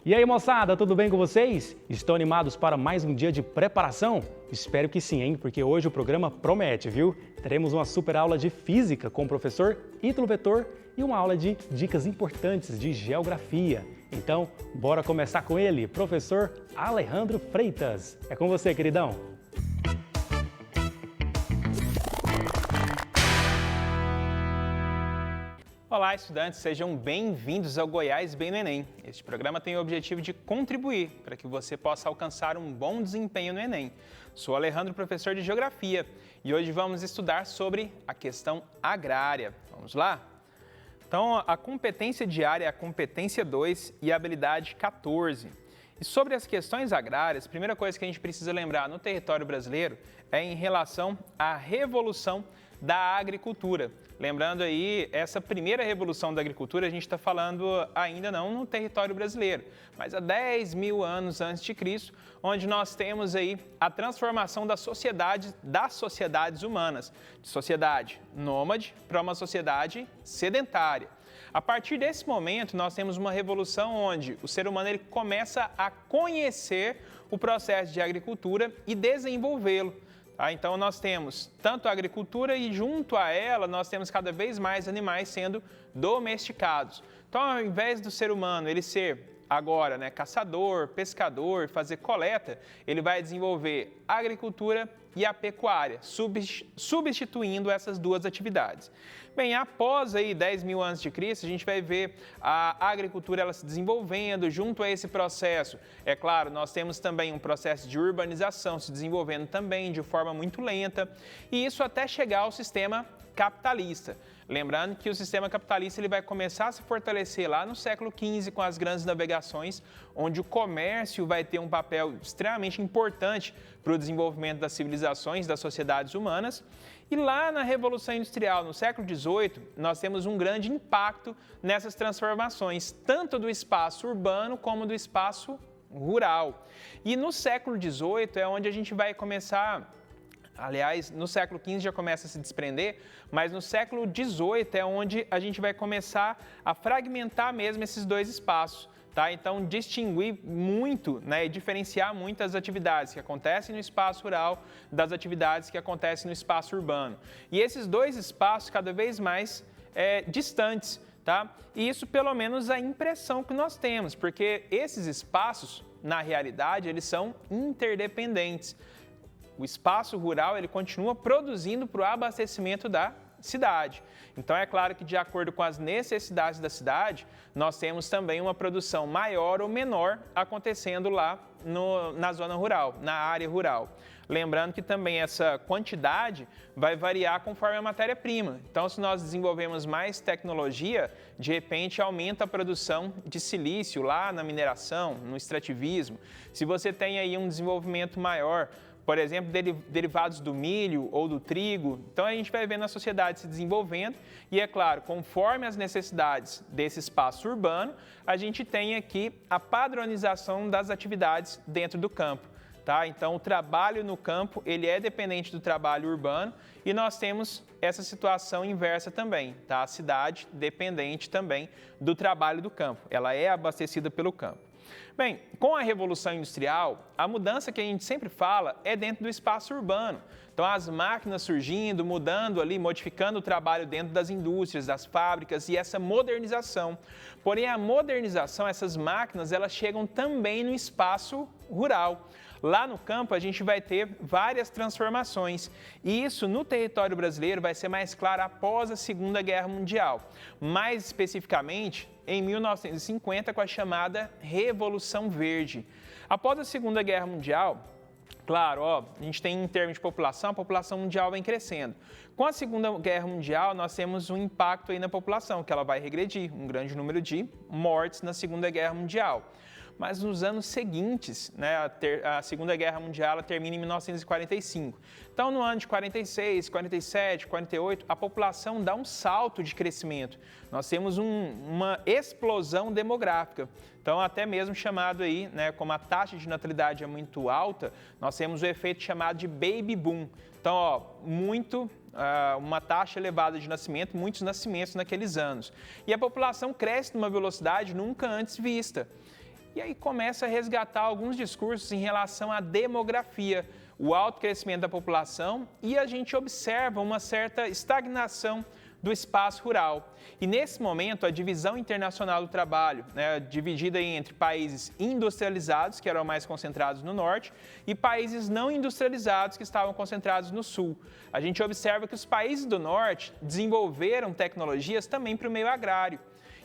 E aí, moçada, tudo bem com vocês? Estão animados para mais um dia de preparação? Espero que sim, hein? Porque hoje o programa promete, viu? Teremos uma super aula de física com o professor Ítalo Vetor e uma aula de dicas importantes de geografia. Então, bora começar com ele, professor Alejandro Freitas. É com você, queridão. Olá, estudantes, sejam bem-vindos ao Goiás Bem no Enem. Este programa tem o objetivo de contribuir para que você possa alcançar um bom desempenho no Enem. Sou Alejandro, professor de Geografia, e hoje vamos estudar sobre a questão agrária. Vamos lá? Então, a competência diária é a competência 2 e a habilidade 14. E sobre as questões agrárias, a primeira coisa que a gente precisa lembrar no território brasileiro é em relação à revolução da agricultura. Lembrando aí, essa primeira revolução da agricultura, a gente está falando ainda não no território brasileiro, mas há 10 mil anos antes de Cristo, onde nós temos aí a transformação das sociedades humanas, de sociedade nômade para uma sociedade sedentária. A partir desse momento, nós temos uma revolução onde o ser humano ele começa a conhecer o processo de agricultura e desenvolvê-lo. Então, nós temos tanto a agricultura e, junto a ela, nós temos cada vez mais animais sendo domesticados. Então, ao invés do ser humano ele ser agora caçador, pescador, fazer coleta, ele vai desenvolver a agricultura e a pecuária, substituindo essas duas atividades. Bem, após aí 10 mil anos de Cristo, a gente vai ver a agricultura ela se desenvolvendo junto a esse processo. É claro, nós temos também um processo de urbanização se desenvolvendo também de forma muito lenta, e isso até chegar ao sistema capitalista. Lembrando que o sistema capitalista ele vai começar a se fortalecer lá no século XV com as grandes navegações, onde o comércio vai ter um papel extremamente importante para o desenvolvimento das civilizações, das sociedades humanas. E lá na Revolução Industrial, no século XVIII, nós temos um grande impacto nessas transformações, tanto do espaço urbano como do espaço rural. E no século XVIII é onde a gente vai começar. Aliás, no século XV já começa a se desprender, mas no século XVIII é onde a gente vai começar a fragmentar mesmo esses dois espaços. Então, distinguir muito e diferenciar muito as atividades que acontecem no espaço rural das atividades que acontecem no espaço urbano. E esses dois espaços cada vez mais distantes. E isso, pelo menos, a impressão que nós temos, porque esses espaços, na realidade, eles são interdependentes. O espaço rural ele continua produzindo para o abastecimento da cidade. Então, é claro que, de acordo com as necessidades da cidade, nós temos também uma produção maior ou menor acontecendo lá na zona rural, na área rural. Lembrando que também essa quantidade vai variar conforme a matéria-prima. Então, se nós desenvolvemos mais tecnologia, de repente aumenta a produção de silício lá na mineração, no extrativismo. Se você tem aí um desenvolvimento maior, por exemplo, derivados do milho ou do trigo. Então, a gente vai vendo a sociedade se desenvolvendo e, é claro, conforme as necessidades desse espaço urbano, a gente tem aqui a padronização das atividades dentro do campo. Então, o trabalho no campo ele é dependente do trabalho urbano e nós temos essa situação inversa também. A cidade dependente também do trabalho do campo. Ela é abastecida pelo campo. Bem, com a Revolução Industrial, a mudança que a gente sempre fala é dentro do espaço urbano. Então, as máquinas surgindo, mudando ali, modificando o trabalho dentro das indústrias, das fábricas e essa modernização. Porém, a modernização, essas máquinas, elas chegam também no espaço rural. Lá no campo, a gente vai ter várias transformações. E isso, no território brasileiro, vai ser mais claro após a Segunda Guerra Mundial. Mais especificamente, em 1950, com a chamada Revolução Verde. Após a Segunda Guerra Mundial, claro, a gente tem em termos de população, a população mundial vem crescendo. Com a Segunda Guerra Mundial, nós temos um impacto aí na população, que ela vai regredir, um grande número de mortes na Segunda Guerra Mundial. Mas nos anos seguintes, a Segunda Guerra Mundial ela termina em 1945. Então, no ano de 46, 47, 48, a população dá um salto de crescimento. Nós temos uma explosão demográfica. Então, até mesmo chamado aí, como a taxa de natalidade é muito alta, nós temos o efeito chamado de baby boom. Então, uma taxa elevada de nascimento, muitos nascimentos naqueles anos. E a população cresce numa velocidade nunca antes vista. E aí começa a resgatar alguns discursos em relação à demografia, o alto crescimento da população, e a gente observa uma certa estagnação do espaço rural. E nesse momento, a divisão internacional do trabalho, dividida entre países industrializados, que eram mais concentrados no norte, e países não industrializados, que estavam concentrados no sul. A gente observa que os países do norte desenvolveram tecnologias também para o meio agrário.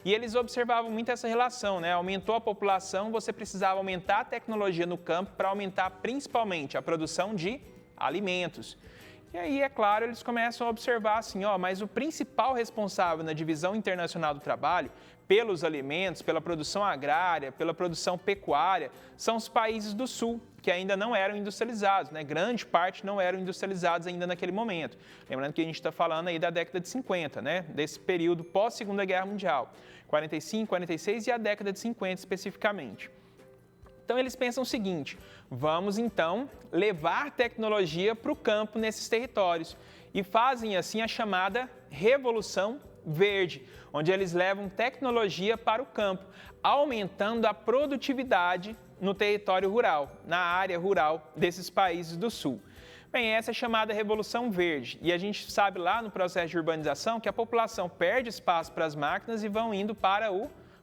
E eles observavam muito essa relação, Aumentou a população, você precisava aumentar a tecnologia no campo para aumentar principalmente a produção de alimentos. E aí, é claro, eles começam a observar assim, mas o principal responsável na divisão internacional do trabalho, pelos alimentos, pela produção agrária, pela produção pecuária, são os países do sul, que ainda não eram industrializados, Grande parte não eram industrializados ainda naquele momento. Lembrando que a gente está falando aí da década de 50, Desse período pós-Segunda Guerra Mundial, 45, 46 e a década de 50 especificamente. Então, eles pensam o seguinte, vamos então levar tecnologia para o campo nesses territórios e fazem assim a chamada Revolução Verde, onde eles levam tecnologia para o campo, aumentando a produtividade no território rural, na área rural desses países do sul. Bem, essa é a chamada Revolução Verde e a gente sabe lá no processo de urbanização que a população perde espaço para as máquinas e vão indo para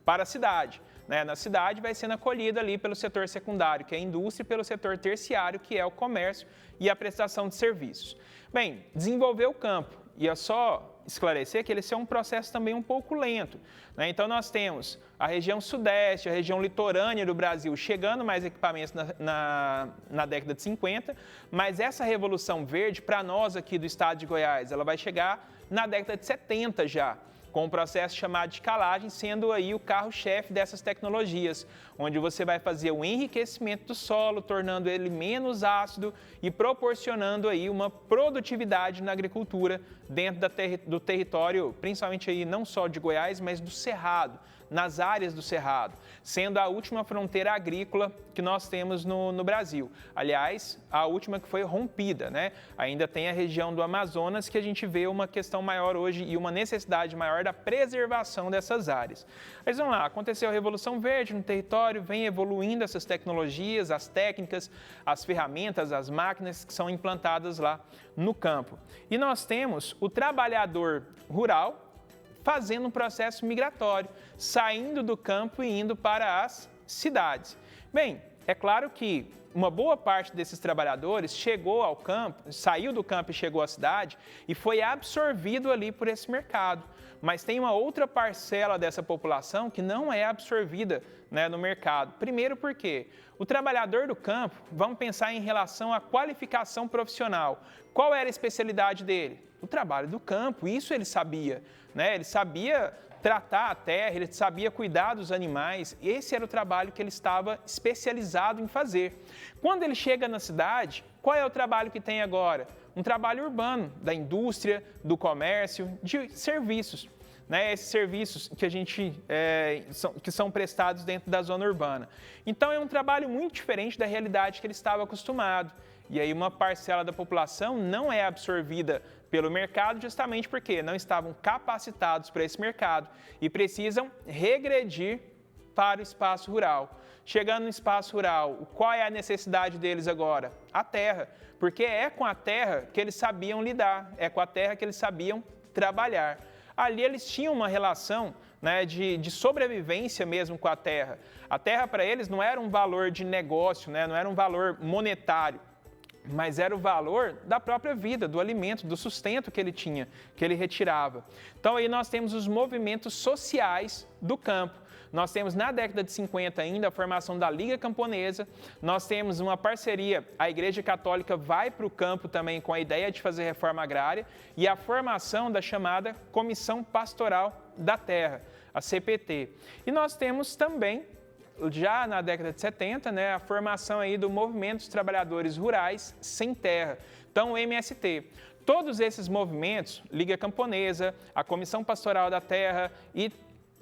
a cidade. Na cidade vai sendo acolhida ali pelo setor secundário, que é a indústria, e pelo setor terciário, que é o comércio e a prestação de serviços. Bem, desenvolver o campo, e é só esclarecer que esse é um processo também um pouco lento. Então, nós temos a região sudeste, a região litorânea do Brasil, chegando mais equipamentos na década de 50, mas essa Revolução Verde, para nós aqui do estado de Goiás, ela vai chegar na década de 70 já, com um processo chamado de calagem, sendo aí o carro-chefe dessas tecnologias, onde você vai fazer o enriquecimento do solo, tornando ele menos ácido e proporcionando aí uma produtividade na agricultura dentro do território, principalmente aí não só de Goiás, mas do Cerrado, nas áreas do Cerrado, sendo a última fronteira agrícola que nós temos no Brasil. Aliás, a última que foi rompida, Ainda tem a região do Amazonas, que a gente vê uma questão maior hoje e uma necessidade maior da preservação dessas áreas. Mas vamos lá, aconteceu a Revolução Verde no território, vem evoluindo essas tecnologias, as técnicas, as ferramentas, as máquinas que são implantadas lá no campo. E nós temos o trabalhador rural fazendo um processo migratório, saindo do campo e indo para as cidades. Bem, é claro que uma boa parte desses trabalhadores chegou ao campo, saiu do campo e chegou à cidade e foi absorvido ali por esse mercado. Mas tem uma outra parcela dessa população que não é absorvida no mercado. Primeiro porque o trabalhador do campo, vamos pensar em relação à qualificação profissional. Qual era a especialidade dele? O trabalho do campo, isso ele sabia. Ele sabia tratar a terra, ele sabia cuidar dos animais, esse era o trabalho que ele estava especializado em fazer. Quando ele chega na cidade, qual é o trabalho que tem agora? Um trabalho urbano, da indústria, do comércio, de serviços. Esses serviços que são prestados dentro da zona urbana. Então, é um trabalho muito diferente da realidade que ele estava acostumado. E aí uma parcela da população não é absorvida pelo mercado justamente porque não estavam capacitados para esse mercado e precisam regredir para o espaço rural. Chegando no espaço rural, qual é a necessidade deles agora? A terra, porque é com a terra que eles sabiam lidar, é com a terra que eles sabiam trabalhar. Ali eles tinham uma relação de sobrevivência mesmo com a terra. A terra para eles não era um valor de negócio, não era um valor monetário, mas era o valor da própria vida, do alimento, do sustento que ele tinha, que ele retirava. Então aí nós temos os movimentos sociais do campo. Nós temos na década de 50 ainda a formação da Liga Camponesa, nós temos uma parceria, a Igreja Católica vai para o campo também com a ideia de fazer reforma agrária e a formação da chamada Comissão Pastoral da Terra, a CPT. E nós temos também, já na década de 70, a formação aí do Movimento dos Trabalhadores Rurais Sem Terra, então o MST. Todos esses movimentos, Liga Camponesa, a Comissão Pastoral da Terra e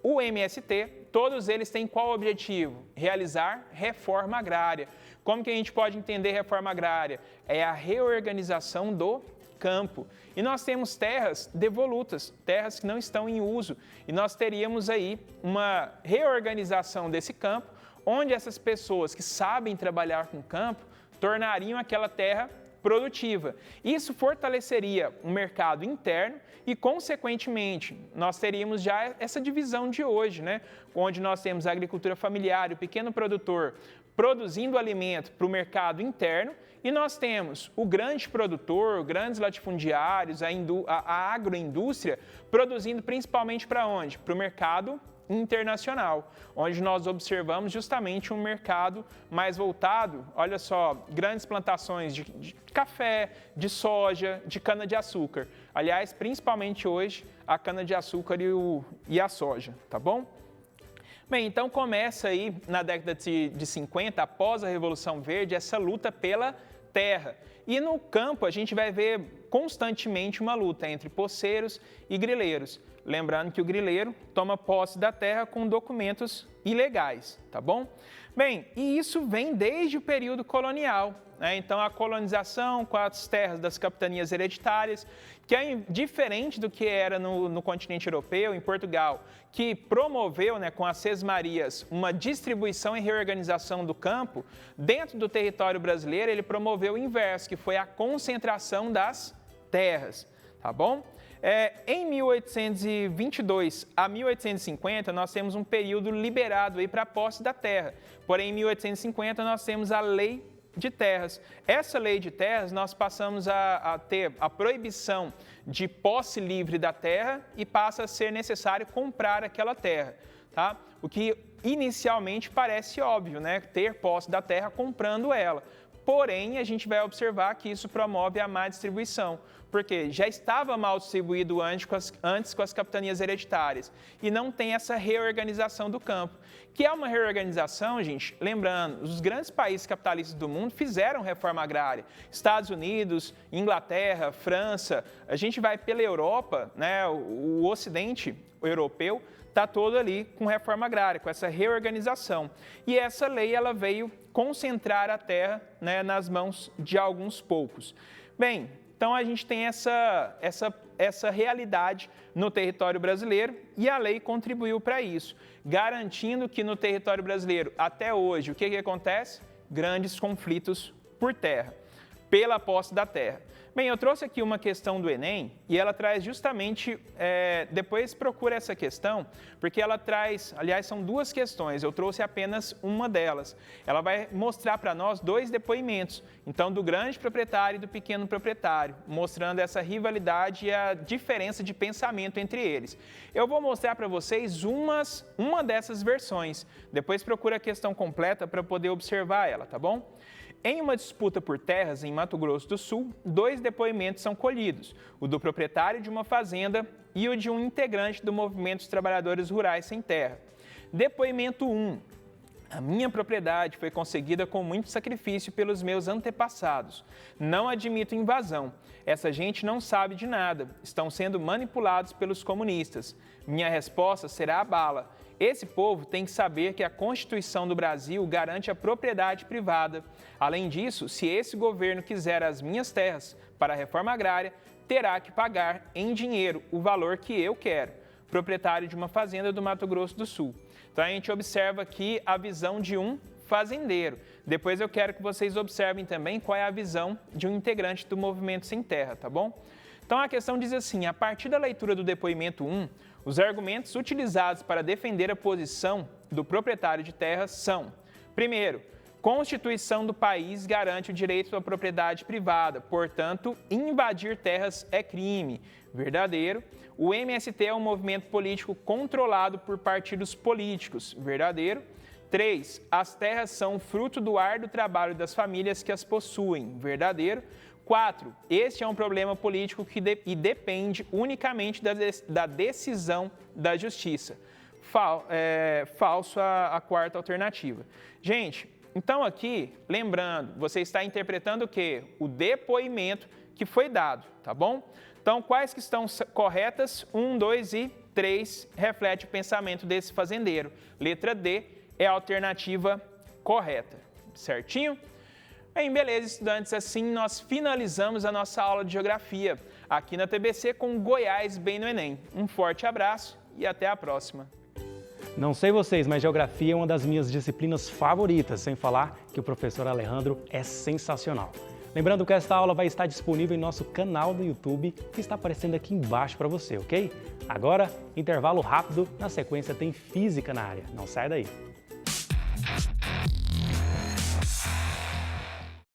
o MST, todos eles têm qual objetivo? Realizar reforma agrária. Como que a gente pode entender reforma agrária? É a reorganização do campo. E nós temos terras devolutas, terras que não estão em uso. E nós teríamos aí uma reorganização desse campo, onde essas pessoas que sabem trabalhar com o campo tornariam aquela terra produtiva. Isso fortaleceria o mercado interno e, consequentemente, nós teríamos já essa divisão de hoje, né? Onde nós temos a agricultura familiar, o pequeno produtor produzindo alimento para o mercado interno, e nós temos o grande produtor, grandes latifundiários, a agroindústria, produzindo principalmente para onde? Para o mercado internacional, onde nós observamos justamente um mercado mais voltado, olha só, grandes plantações de café, de soja, de cana-de-açúcar. Aliás, principalmente hoje, a cana-de-açúcar e a soja, tá bom? Bem, então começa aí na década de 50, após a Revolução Verde, essa luta pela terra. E no campo a gente vai ver constantemente uma luta entre poceiros e grileiros. Lembrando que o grileiro toma posse da terra com documentos ilegais, tá bom? Bem, e isso vem desde o período colonial, né? Então, a colonização com as terras das capitanias hereditárias, que é diferente do que era no continente europeu, em Portugal, que promoveu, né, com as sesmarias, uma distribuição e reorganização do campo. Dentro do território brasileiro, ele promoveu o inverso, que foi a concentração das terras, tá bom? Em 1822 a 1850, nós temos um período liberado para a posse da terra. Porém, em 1850, nós temos a Lei de Terras. Essa Lei de Terras, nós passamos a ter a proibição de posse livre da terra e passa a ser necessário comprar aquela terra, tá? O que inicialmente parece óbvio, né? Ter posse da terra comprando ela. Porém, a gente vai observar que isso promove a má distribuição, porque já estava mal distribuído antes com as capitanias hereditárias e não tem essa reorganização do campo, que é uma reorganização, gente, lembrando, os grandes países capitalistas do mundo fizeram reforma agrária, Estados Unidos, Inglaterra, França, a gente vai pela Europa, né, o ocidente europeu está todo ali com reforma agrária, com essa reorganização. E essa lei ela veio concentrar a terra, né, nas mãos de alguns poucos. Bem, então a gente tem essa realidade no território brasileiro e a lei contribuiu para isso, garantindo que no território brasileiro, até hoje, o que acontece? Grandes conflitos por terra, pela posse da terra. Bem, eu trouxe aqui uma questão do Enem e ela traz justamente, depois procura essa questão, porque ela traz, aliás, são duas questões, eu trouxe apenas uma delas. Ela vai mostrar para nós dois depoimentos, então do grande proprietário e do pequeno proprietário, mostrando essa rivalidade e a diferença de pensamento entre eles. Eu vou mostrar para vocês uma dessas versões, depois procura a questão completa para poder observar ela, tá bom? Em uma disputa por terras em Mato Grosso do Sul, dois depoimentos são colhidos, o do proprietário de uma fazenda e o de um integrante do movimento dos trabalhadores rurais sem terra. Depoimento 1. A minha propriedade foi conseguida com muito sacrifício pelos meus antepassados. Não admito invasão. Essa gente não sabe de nada. Estão sendo manipulados pelos comunistas. Minha resposta será a bala. Esse povo tem que saber que a Constituição do Brasil garante a propriedade privada. Além disso, se esse governo quiser as minhas terras para a reforma agrária, terá que pagar em dinheiro o valor que eu quero. Proprietário de uma fazenda do Mato Grosso do Sul. Então a gente observa aqui a visão de um fazendeiro. Depois eu quero que vocês observem também qual é a visão de um integrante do Movimento Sem Terra, tá bom? Então a questão diz assim, a partir da leitura do depoimento 1, os argumentos utilizados para defender a posição do proprietário de terras são: primeiro, Constituição do país garante o direito à propriedade privada, portanto, invadir terras é crime. Verdadeiro. O MST é um movimento político controlado por partidos políticos. Verdadeiro. 3. As terras são fruto do árduo trabalho das famílias que as possuem. Verdadeiro. 4. Este é um problema político que depende unicamente da decisão da justiça. Falso a quarta alternativa. Gente, então aqui, lembrando, você está interpretando o quê? O depoimento que foi dado, tá bom? Então, quais que estão corretas? 1, 2 e 3 reflete o pensamento desse fazendeiro. Letra D é a alternativa correta, certinho? Bem, beleza, estudantes, assim nós finalizamos a nossa aula de Geografia aqui na TBC com Goiás bem no Enem. Um forte abraço e até a próxima! Não sei vocês, mas geografia é uma das minhas disciplinas favoritas, sem falar que o professor Alejandro é sensacional. Lembrando que esta aula vai estar disponível em nosso canal do YouTube, que está aparecendo aqui embaixo para você, ok? Agora, intervalo rápido, na sequência tem física na área. Não sai daí!